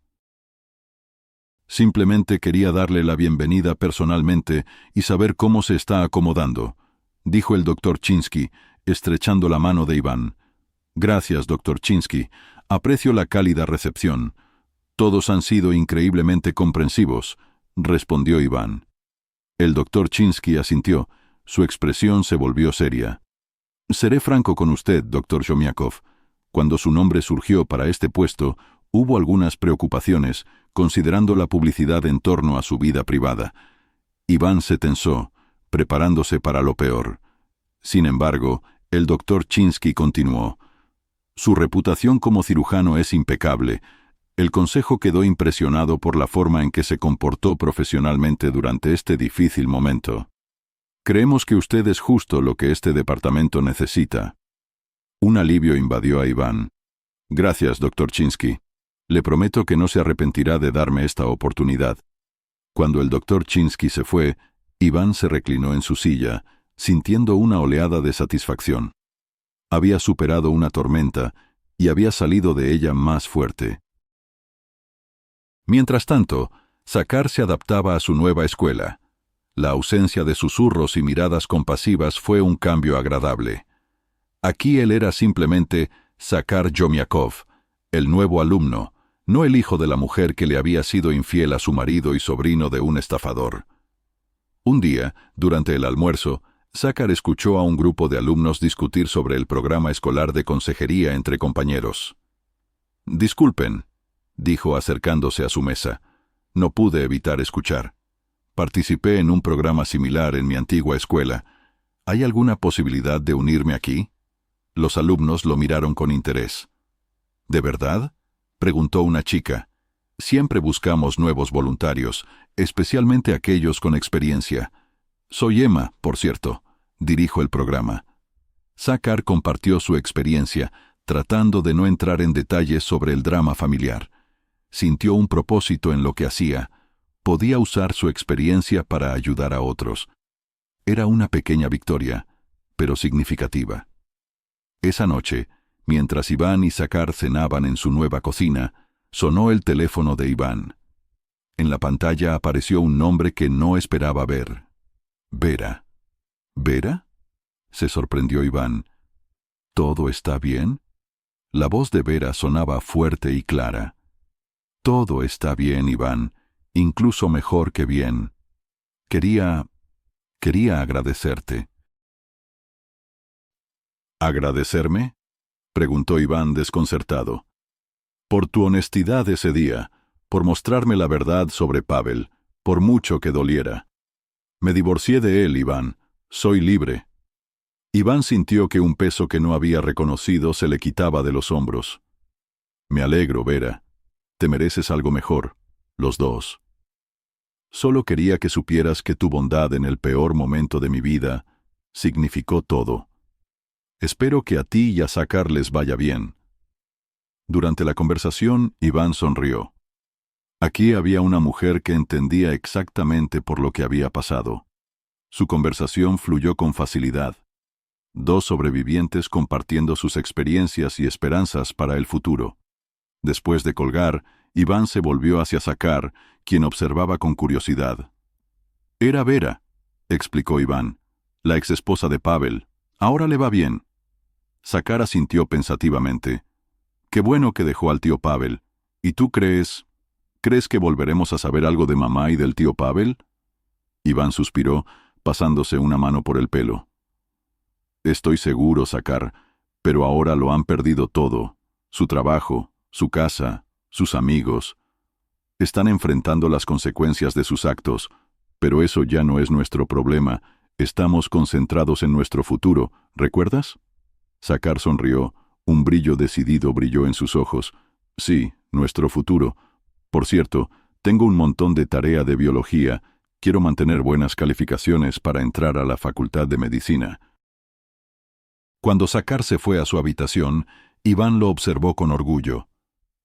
«Simplemente quería darle la bienvenida personalmente y saber cómo se está acomodando», dijo el doctor Chinsky, estrechando la mano de Iván. «Gracias, doctor Chinsky. Aprecio la cálida recepción. Todos han sido increíblemente comprensivos», respondió Iván. El doctor Chinsky asintió. Su expresión se volvió seria. «Seré franco con usted, doctor Yomiakov. Cuando su nombre surgió para este puesto, hubo algunas preocupaciones, considerando la publicidad en torno a su vida privada». Iván se tensó, preparándose para lo peor. Sin embargo, el doctor Chinsky continuó. «Su reputación como cirujano es impecable. El consejo quedó impresionado por la forma en que se comportó profesionalmente durante este difícil momento. Creemos que usted es justo lo que este departamento necesita». Un alivio invadió a Iván. «Gracias, doctor Chinsky. Le prometo que no se arrepentirá de darme esta oportunidad». Cuando el doctor Chinsky se fue, Iván se reclinó en su silla, sintiendo una oleada de satisfacción. Había superado una tormenta y había salido de ella más fuerte. Mientras tanto, Sakar se adaptaba a su nueva escuela. La ausencia de susurros y miradas compasivas fue un cambio agradable. Aquí él era simplemente Sakar Yomiakov, el nuevo alumno, no el hijo de la mujer que le había sido infiel a su marido y sobrino de un estafador. Un día, durante el almuerzo, Sakar escuchó a un grupo de alumnos discutir sobre el programa escolar de consejería entre compañeros. «Disculpen», dijo acercándose a su mesa. «No pude evitar escuchar. Participé en un programa similar en mi antigua escuela. ¿Hay alguna posibilidad de unirme aquí?» Los alumnos lo miraron con interés. «¿De verdad?», preguntó una chica. «Siempre buscamos nuevos voluntarios, especialmente aquellos con experiencia. Soy Emma, por cierto», dirijo el programa. Sakar compartió su experiencia, tratando de no entrar en detalles sobre el drama familiar. Sintió un propósito en lo que hacía. Podía usar su experiencia para ayudar a otros. Era una pequeña victoria, pero significativa. Esa noche, mientras Iván y Sakar cenaban en su nueva cocina, sonó el teléfono de Iván. En la pantalla apareció un nombre que no esperaba ver. Vera. ¿Vera?, se sorprendió Iván. ¿Todo está bien? La voz de Vera sonaba fuerte y clara. «Todo está bien, Iván, incluso mejor que bien. Quería agradecerte». «¿Agradecerme?», preguntó Iván desconcertado. «Por tu honestidad ese día, por mostrarme la verdad sobre Pavel, por mucho que doliera. Me divorcié de él, Iván. Soy libre». Iván sintió que un peso que no había reconocido se le quitaba de los hombros. «Me alegro, Vera. Te mereces algo mejor, los dos. Solo quería que supieras que tu bondad en el peor momento de mi vida significó todo. Espero que a ti y a Sakar les vaya bien». Durante la conversación, Iván sonrió. Aquí había una mujer que entendía exactamente por lo que había pasado. Su conversación fluyó con facilidad. Dos sobrevivientes compartiendo sus experiencias y esperanzas para el futuro. Después de colgar, Iván se volvió hacia Sakar, quien observaba con curiosidad. «Era Vera», explicó Iván, «la exesposa de Pavel. Ahora le va bien». Sakar asintió pensativamente. «Qué bueno que dejó al tío Pavel. ¿Y tú crees que volveremos a saber algo de mamá y del tío Pavel?» Iván suspiró, pasándose una mano por el pelo. «Estoy seguro, Sakar, pero ahora lo han perdido todo. Su trabajo, su casa, sus amigos. Están enfrentando las consecuencias de sus actos, pero eso ya no es nuestro problema. Estamos concentrados en nuestro futuro, ¿recuerdas?» Sakar sonrió. Un brillo decidido brilló en sus ojos. «Sí, nuestro futuro. Por cierto, tengo un montón de tarea de biología. Quiero mantener buenas calificaciones para entrar a la Facultad de Medicina». Cuando Sakar se fue a su habitación, Iván lo observó con orgullo.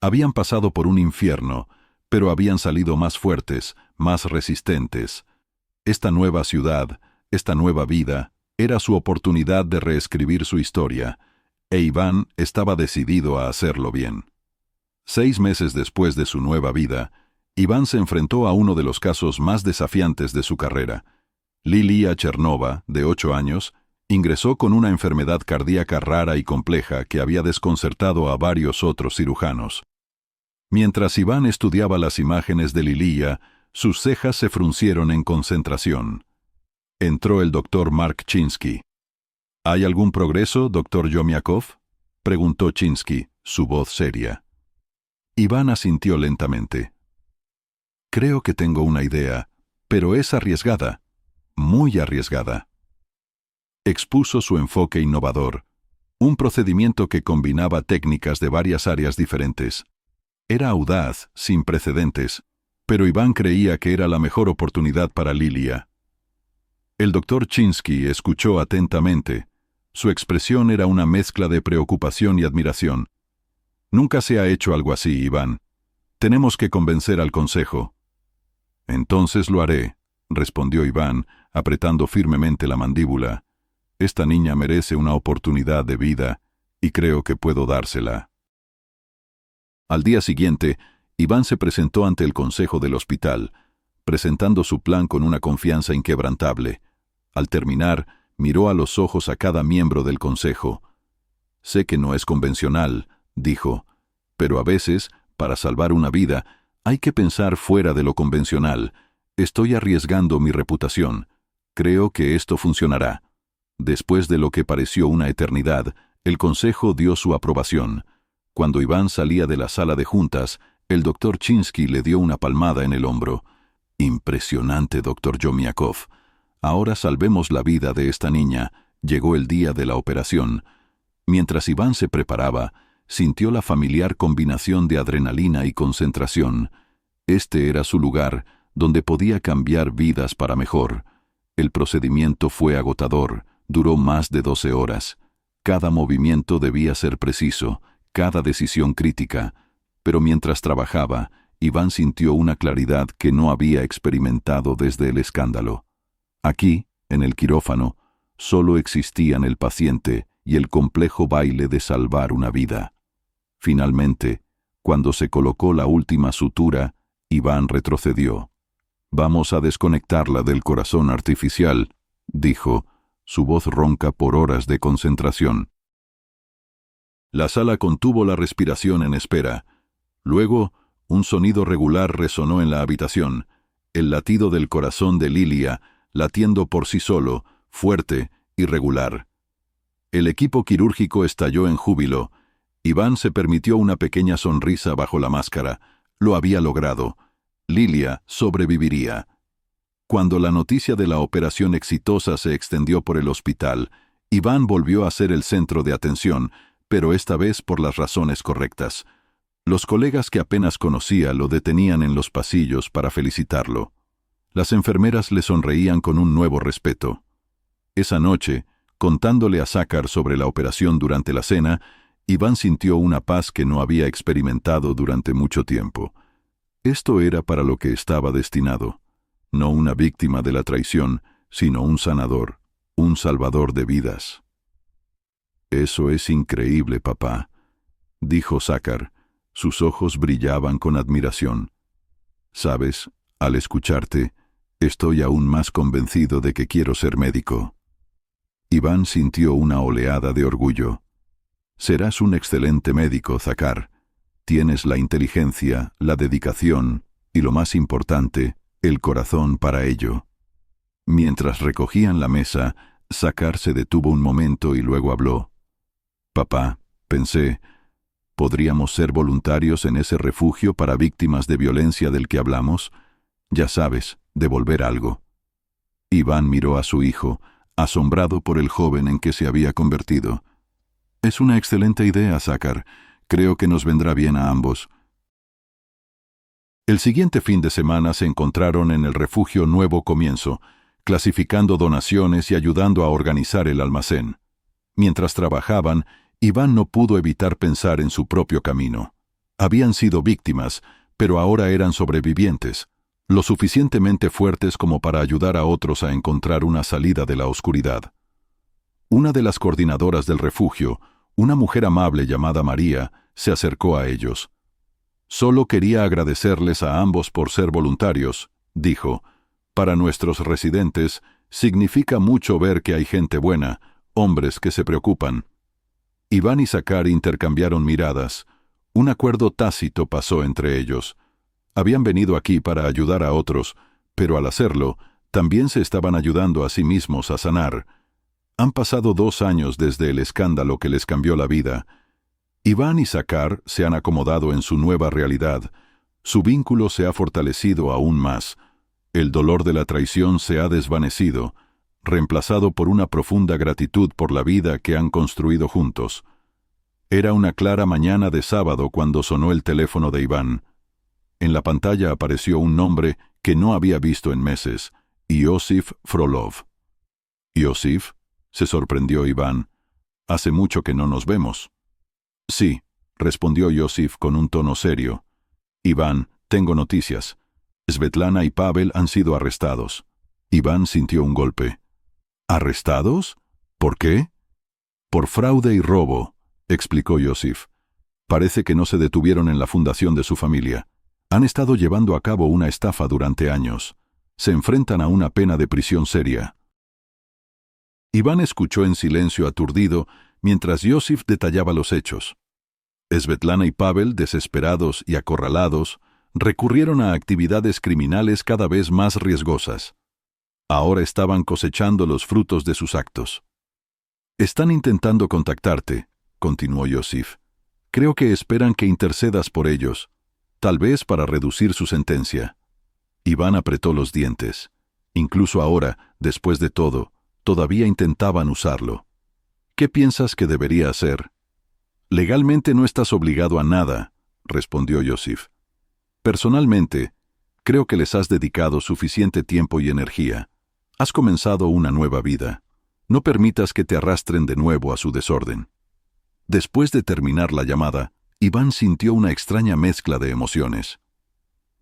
Habían pasado por un infierno, pero habían salido más fuertes, más resistentes. Esta nueva ciudad, esta nueva vida, era su oportunidad de reescribir su historia, e Iván estaba decidido a hacerlo bien. 6 meses después de su nueva vida, Iván se enfrentó a uno de los casos más desafiantes de su carrera. Lilia Chernova, de 8 años, ingresó con una enfermedad cardíaca rara y compleja que había desconcertado a varios otros cirujanos. Mientras Iván estudiaba las imágenes de Lilia, sus cejas se fruncieron en concentración. Entró el doctor Mark Chinsky. «¿Hay algún progreso, doctor Yomiakov?», preguntó Chinsky, su voz seria. Iván asintió lentamente. «Creo que tengo una idea, pero es arriesgada, muy arriesgada». Expuso su enfoque innovador, un procedimiento que combinaba técnicas de varias áreas diferentes. Era audaz, sin precedentes, pero Iván creía que era la mejor oportunidad para Lilia. El doctor Chinsky escuchó atentamente. Su expresión era una mezcla de preocupación y admiración. «Nunca se ha hecho algo así, Iván. Tenemos que convencer al consejo». «Entonces lo haré», respondió Iván, apretando firmemente la mandíbula. «Esta niña merece una oportunidad de vida, y creo que puedo dársela». Al día siguiente, Iván se presentó ante el consejo del hospital, presentando su plan con una confianza inquebrantable. Al terminar, miró a los ojos a cada miembro del consejo. «Sé que no es convencional», dijo, «pero a veces, para salvar una vida, hay que pensar fuera de lo convencional. Estoy arriesgando mi reputación. Creo que esto funcionará». Después de lo que pareció una eternidad, el consejo dio su aprobación. Cuando Iván salía de la sala de juntas, el doctor Chinsky le dio una palmada en el hombro. «Impresionante, doctor Yomiakov. Ahora salvemos la vida de esta niña». Llegó el día de la operación. Mientras Iván se preparaba, sintió la familiar combinación de adrenalina y concentración. Este era su lugar, donde podía cambiar vidas para mejor. El procedimiento fue agotador. Duró más de 12 horas. Cada movimiento debía ser preciso, cada decisión crítica. Pero mientras trabajaba, Iván sintió una claridad que no había experimentado desde el escándalo. Aquí, en el quirófano, solo existían el paciente y el complejo baile de salvar una vida. Finalmente, cuando se colocó la última sutura, Iván retrocedió. «Vamos a desconectarla del corazón artificial», dijo, su voz ronca por horas de concentración. La sala contuvo la respiración en espera. Luego, un sonido regular resonó en la habitación, el latido del corazón de Lilia, latiendo por sí solo, fuerte y regular. El equipo quirúrgico estalló en júbilo. Iván se permitió una pequeña sonrisa bajo la máscara. Lo había logrado. Lilia sobreviviría. Cuando la noticia de la operación exitosa se extendió por el hospital, Iván volvió a ser el centro de atención, pero esta vez por las razones correctas. Los colegas que apenas conocía lo detenían en los pasillos para felicitarlo. Las enfermeras le sonreían con un nuevo respeto. Esa noche, contándole a Sakar sobre la operación durante la cena, Iván sintió una paz que no había experimentado durante mucho tiempo. Esto era para lo que estaba destinado. No una víctima de la traición, sino un sanador, un salvador de vidas. «Eso es increíble, papá», dijo Sakar. Sus ojos brillaban con admiración. «Sabes, al escucharte, estoy aún más convencido de que quiero ser médico». Iván sintió una oleada de orgullo. «Serás un excelente médico, Sakar. Tienes la inteligencia, la dedicación y, lo más importante, el corazón para ello». Mientras recogían la mesa, Sakar se detuvo un momento y luego habló. «Papá», pensé, «¿podríamos ser voluntarios en ese refugio para víctimas de violencia del que hablamos? Ya sabes, devolver algo». Iván miró a su hijo, asombrado por el joven en que se había convertido. «Es una excelente idea, Sakar. Creo que nos vendrá bien a ambos». El siguiente fin de semana se encontraron en el refugio Nuevo Comienzo, clasificando donaciones y ayudando a organizar el almacén. Mientras trabajaban, Iván no pudo evitar pensar en su propio camino. Habían sido víctimas, pero ahora eran sobrevivientes, lo suficientemente fuertes como para ayudar a otros a encontrar una salida de la oscuridad. Una de las coordinadoras del refugio, una mujer amable llamada María, se acercó a ellos. «Solo quería agradecerles a ambos por ser voluntarios», dijo. «Para nuestros residentes, significa mucho ver que hay gente buena, hombres que se preocupan». Iván y Sakar intercambiaron miradas. Un acuerdo tácito pasó entre ellos. Habían venido aquí para ayudar a otros, pero al hacerlo, también se estaban ayudando a sí mismos a sanar. Han pasado 2 años desde el escándalo que les cambió la vida. Iván y Sakar se han acomodado en su nueva realidad. Su vínculo se ha fortalecido aún más. El dolor de la traición se ha desvanecido, reemplazado por una profunda gratitud por la vida que han construido juntos. Era una clara mañana de sábado cuando sonó el teléfono de Iván. En la pantalla apareció un nombre que no había visto en meses: Iosif Frolov. «¿Iosif?», se sorprendió Iván. «Hace mucho que no nos vemos». «Sí», respondió Iosif con un tono serio. «Iván, tengo noticias. Svetlana y Pavel han sido arrestados». Iván sintió un golpe. «¿Arrestados? ¿Por qué?» «Por fraude y robo», explicó Iosif. «Parece que no se detuvieron en la fundación de su familia. Han estado llevando a cabo una estafa durante años. Se enfrentan a una pena de prisión seria». Iván escuchó en silencio aturdido mientras Iosif detallaba los hechos. Svetlana y Pavel, desesperados y acorralados, recurrieron a actividades criminales cada vez más riesgosas. Ahora estaban cosechando los frutos de sus actos. «Están intentando contactarte», continuó Iosif. «Creo que esperan que intercedas por ellos, tal vez para reducir su sentencia». Iván apretó los dientes. Incluso ahora, después de todo, todavía intentaban usarlo. «¿Qué piensas que debería hacer?» «Legalmente no estás obligado a nada», respondió Iosif. «Personalmente, creo que les has dedicado suficiente tiempo y energía. Has comenzado una nueva vida. No permitas que te arrastren de nuevo a su desorden». Después de terminar la llamada, Iván sintió una extraña mezcla de emociones.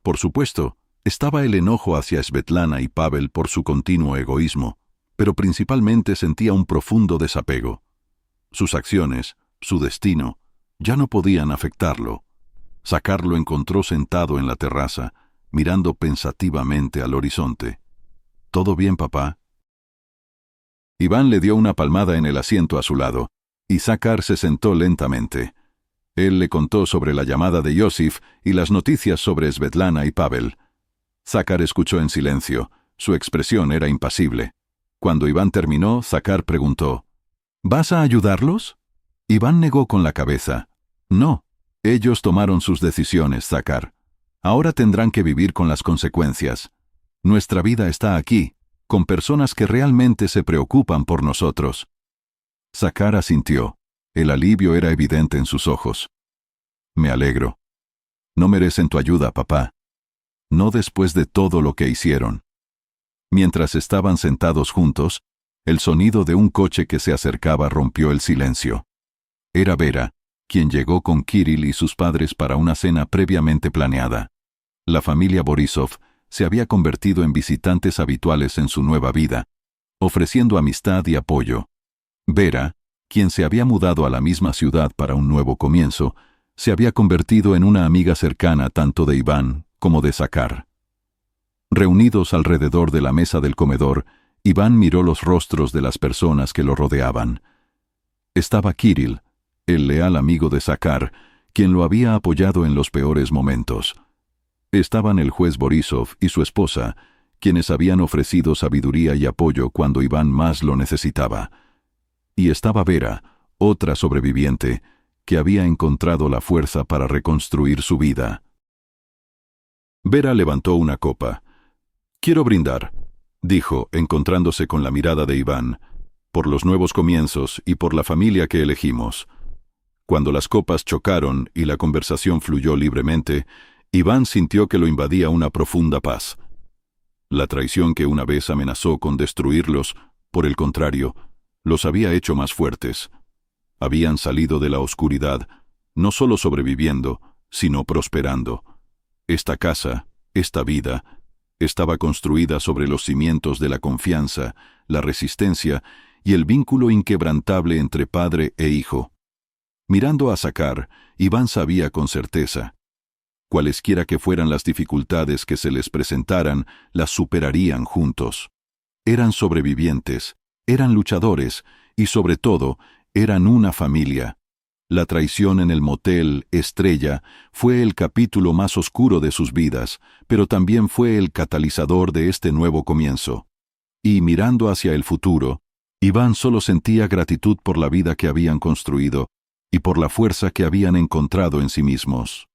Por supuesto, estaba el enojo hacia Svetlana y Pavel por su continuo egoísmo, pero principalmente sentía un profundo desapego. Sus acciones, su destino, ya no podían afectarlo. Sakar lo encontró sentado en la terraza, mirando pensativamente al horizonte. «¿Todo bien, papá?». Iván le dio una palmada en el asiento a su lado, y Sakar se sentó lentamente. Él le contó sobre la llamada de Iosif y las noticias sobre Svetlana y Pavel. Sakar escuchó en silencio. Su expresión era impasible. Cuando Iván terminó, Sakar preguntó: «¿Vas a ayudarlos?». Iván negó con la cabeza. «No, ellos tomaron sus decisiones, Sakar. Ahora tendrán que vivir con las consecuencias. Nuestra vida está aquí, con personas que realmente se preocupan por nosotros». Sakar asintió. El alivio era evidente en sus ojos. «Me alegro. No merecen tu ayuda, papá. No después de todo lo que hicieron». Mientras estaban sentados juntos, el sonido de un coche que se acercaba rompió el silencio. Era Vera, quien llegó con Kirill y sus padres para una cena previamente planeada. La familia Borisov se había convertido en visitantes habituales en su nueva vida, ofreciendo amistad y apoyo. Vera, quien se había mudado a la misma ciudad para un nuevo comienzo, se había convertido en una amiga cercana tanto de Iván como de Zakhar. Reunidos alrededor de la mesa del comedor, Iván miró los rostros de las personas que lo rodeaban. Estaba Kirill, el leal amigo de Zakhar, quien lo había apoyado en los peores momentos. Estaban el juez Borisov y su esposa, quienes habían ofrecido sabiduría y apoyo cuando Iván más lo necesitaba. Y estaba Vera, otra sobreviviente, que había encontrado la fuerza para reconstruir su vida. Vera levantó una copa. «Quiero brindar», dijo, encontrándose con la mirada de Iván, «por los nuevos comienzos y por la familia que elegimos». Cuando las copas chocaron y la conversación fluyó libremente, Iván sintió que lo invadía una profunda paz. La traición que una vez amenazó con destruirlos, por el contrario, los había hecho más fuertes. Habían salido de la oscuridad, no solo sobreviviendo, sino prosperando. Esta casa, esta vida, estaba construida sobre los cimientos de la confianza, la resistencia y el vínculo inquebrantable entre padre e hijo. Mirando a Zakhar, Iván sabía con certeza: cualesquiera que fueran las dificultades que se les presentaran, las superarían juntos. Eran sobrevivientes, eran luchadores y, sobre todo, eran una familia. La traición en el motel Estrella fue el capítulo más oscuro de sus vidas, pero también fue el catalizador de este nuevo comienzo. Y mirando hacia el futuro, Iván solo sentía gratitud por la vida que habían construido y por la fuerza que habían encontrado en sí mismos.